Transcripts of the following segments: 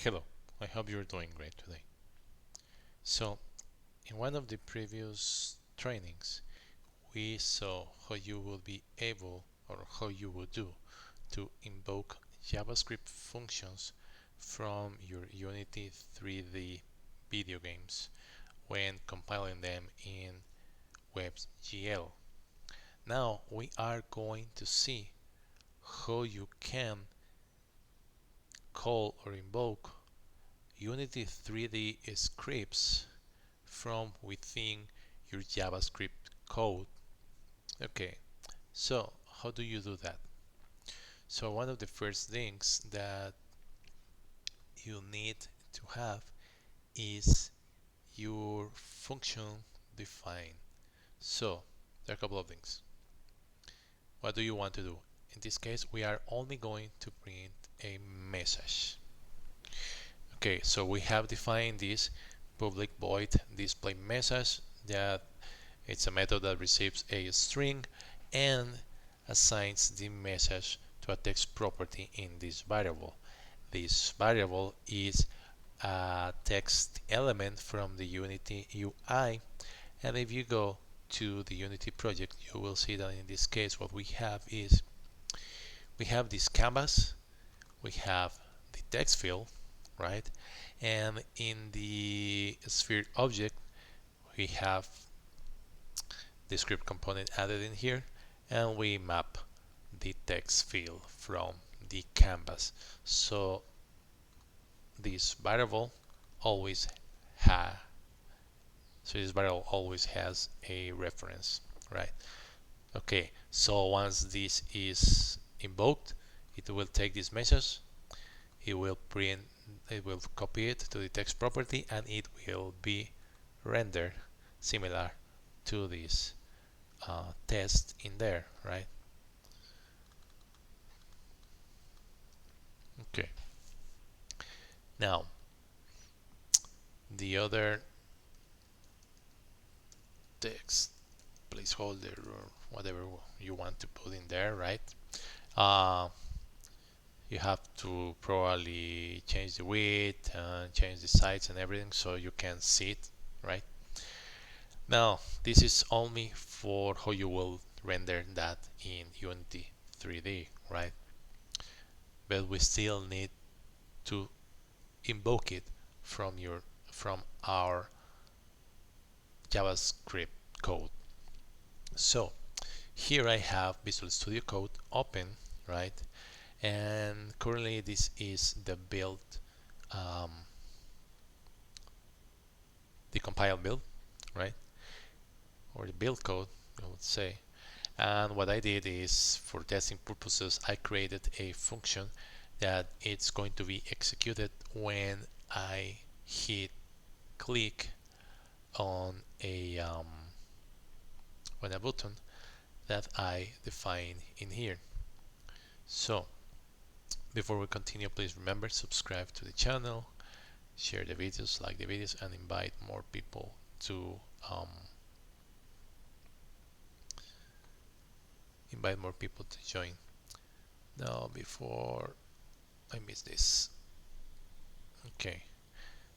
Hello, I hope you're doing great today. So, in one of the previous trainings, we saw how you will be able or how you would do to invoke JavaScript functions from your Unity 3D video games when compiling them in WebGL. Now we are going to see how you can call or invoke Unity 3D scripts from within your JavaScript code. Okay, so how do you do that? So one of the first things that you need to have is your function defined. So there are a couple of things. What do you want to do? In this case, we are only going to print a message. Okay, so we have defined this public void display message that it's a method that receives a string and assigns the message to a text property in this variable. This variable is a text element from the Unity UI, and if you go to the Unity project, you will see that in this case what we have is we have this canvas, we have the text field, right? And in the sphere object, we have the script component added in here, and we map the text field from the canvas. So this variable always has a reference, right? Okay, so once this is invoked, it will take this message, it will copy it to the text property, and it will be rendered similar to this test in there, right? Okay. Now, the other text placeholder or whatever you want to put in there, right? You have to probably change the width and change the size and everything so you can see it, right? Now, this is only for how you will render that in Unity 3D, right? But we still need to invoke it from our JavaScript code. So here I have Visual Studio Code open, right? And currently this is the build, the compiled build, right? Or the build code, I would say. And what I did is, for testing purposes, I created a function that it's going to be executed when I hit click on a button that I define in here. So before we continue, please remember, subscribe to the channel, share the videos, like the videos, and invite more people to join. Now, before I miss this, okay,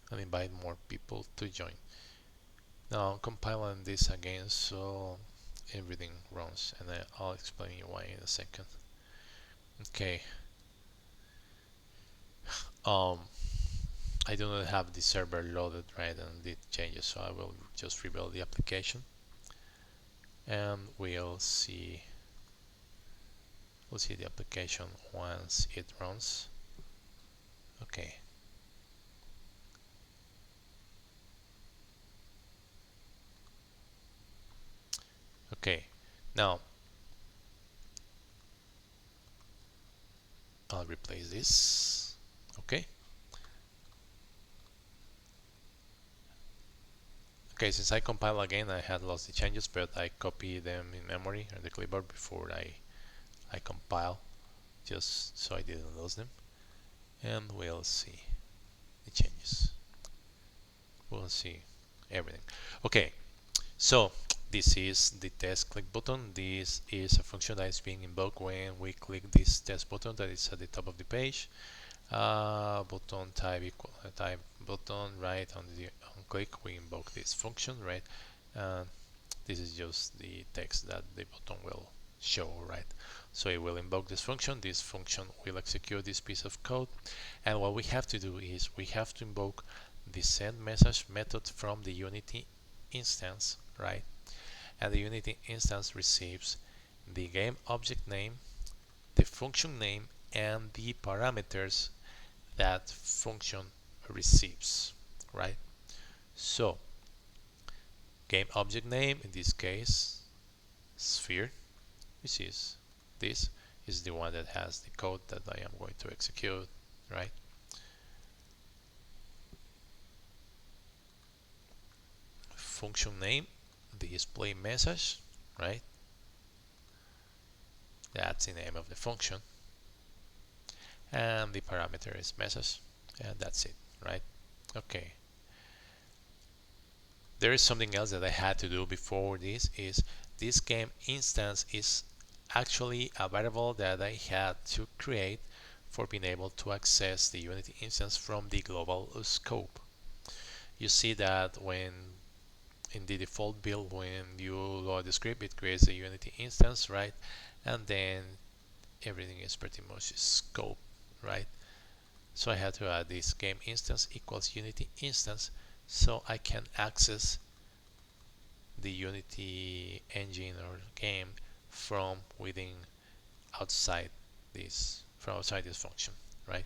and invite more people to join. Now I'm compiling this again so everything runs, and I'll explain you why in a second. Okay. I do not have the server loaded, right, and did changes, so I will just rebuild the application, and we'll see the application once it runs. Okay. Okay. Now I'll replace this. Okay. Okay, since I compile again, I had lost the changes, but I copy them in memory or the clipboard before I compile, just so I didn't lose them. And we'll see the changes. We'll see everything. Okay, so this is the test click button. This is a function that is being invoked when we click this test button that is at the top of the page. button type equal type button, right? On click we invoke this function, right? And this is just the text that the button will show, right? So it will invoke this function will execute this piece of code, and what we have to do is we have to invoke the send message method from the Unity instance, right? And the Unity instance receives the game object name, the function name, and the parameters that function receives, right? So game object name, in this case sphere, which is this, is the one that has the code that I am going to execute, right? Function name, the display message, right? That's the name of the function, and the parameter is message, and that's it, right? Okay. There is something else that I had to do before this, is this game instance is actually a variable that I had to create for being able to access the Unity instance from the global scope. You see that when in the default build, when you load the script, it creates a Unity instance, right? And then everything is pretty much scope, right? So I had to add this game instance equals Unity instance so I can access the Unity engine or game from within from outside this function, right?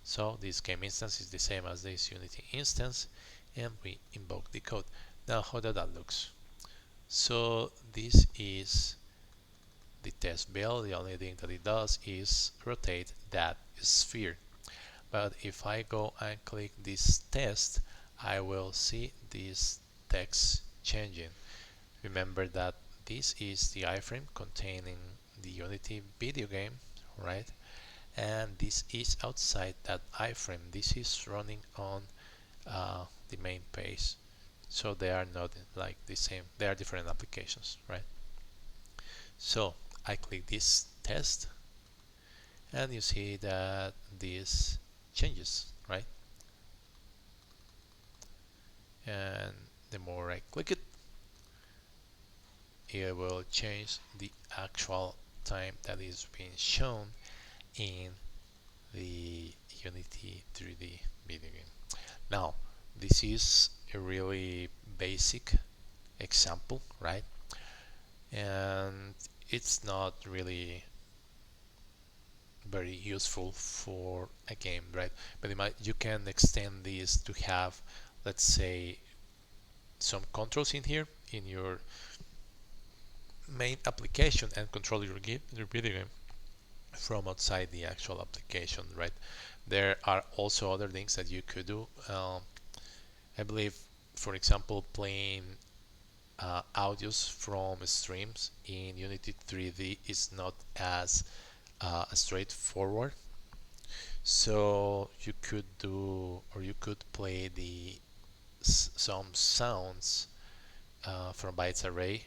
So this game instance is the same as this Unity instance, and we invoke the code. Now how does that looks? So this is the test build. The only thing that it does is rotate that sphere. But if I go and click this test, I will see this text changing. Remember that this is the iframe containing the Unity video game, right? And this is outside that iframe. This is running on the main page. So they are not like the same. They are different applications, right? So I click this test, and you see that this changes, right? And the more I click it, it will change the actual time that is being shown in the Unity3d video game. Now, this is a really basic example, right? And it's not really very useful for a game, right? But you can extend this to have, let's say, some controls in here in your main application and control your video game from outside the actual application, right? There are also other things that you could do. I believe, for example, playing audios from streams in Unity 3D is not as straightforward. So you could do, or you could play some sounds from bytes array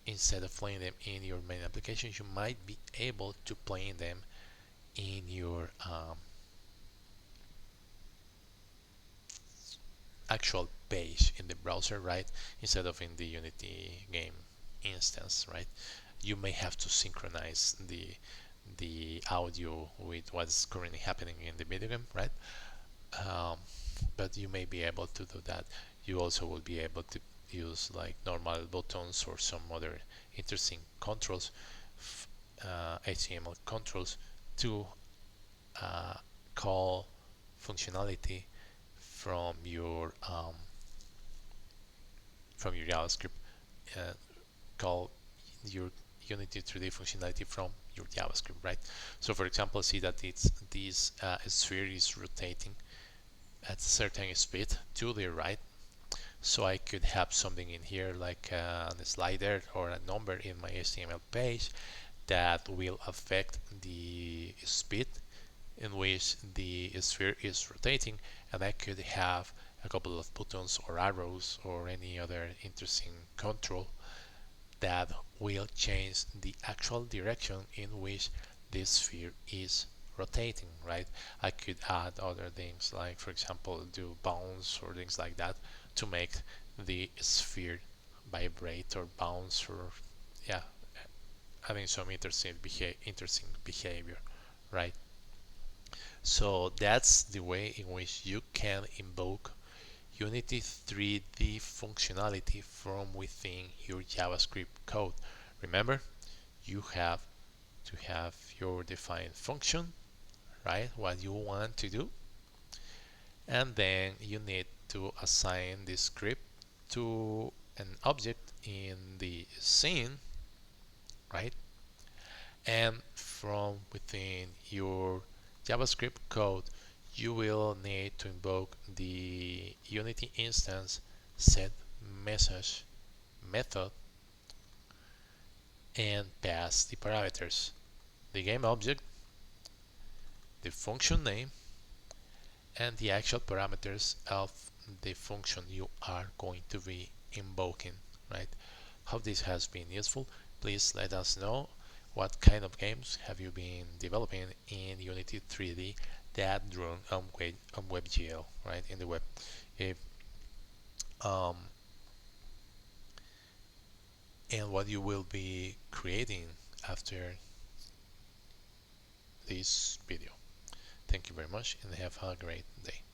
instead of playing them in your main application. You might be able to play them in your actual page in the browser, right? Instead of in the Unity game instance, right? You may have to synchronize the audio with what's currently happening in the video game, right? But you may be able to do that. You also will be able to use like normal buttons or some other interesting controls, HTML controls, to call functionality from your JavaScript. Call your Unity3d functionality from your JavaScript, right? So for example, see that this sphere is rotating at a certain speed to the right. So I could have something in here like a slider or a number in my HTML page that will affect the speed in which the sphere is rotating, and I could have a couple of buttons or arrows or any other interesting control that will change the actual direction in which this sphere is rotating, right? I could add other things like, for example, do bounce or things like that to make the sphere vibrate or bounce, or yeah, having some interesting behavior, right? So that's the way in which you can invoke Unity 3D functionality from within your JavaScript code. Remember, you have to have your defined function, right? What you want to do, and then you need to assign this script to an object in the scene, right? And from within your JavaScript code, you will need to invoke the Unity instance set message method and pass the parameters, the game object, the function name, and the actual parameters of the function you are going to be invoking, right? Hope this has been useful. Please let us know what kind of games have you been developing in Unity 3D that run on WebGL, right, in the web. If, um, and what you will be creating after this video. Thank you very much and have a great day.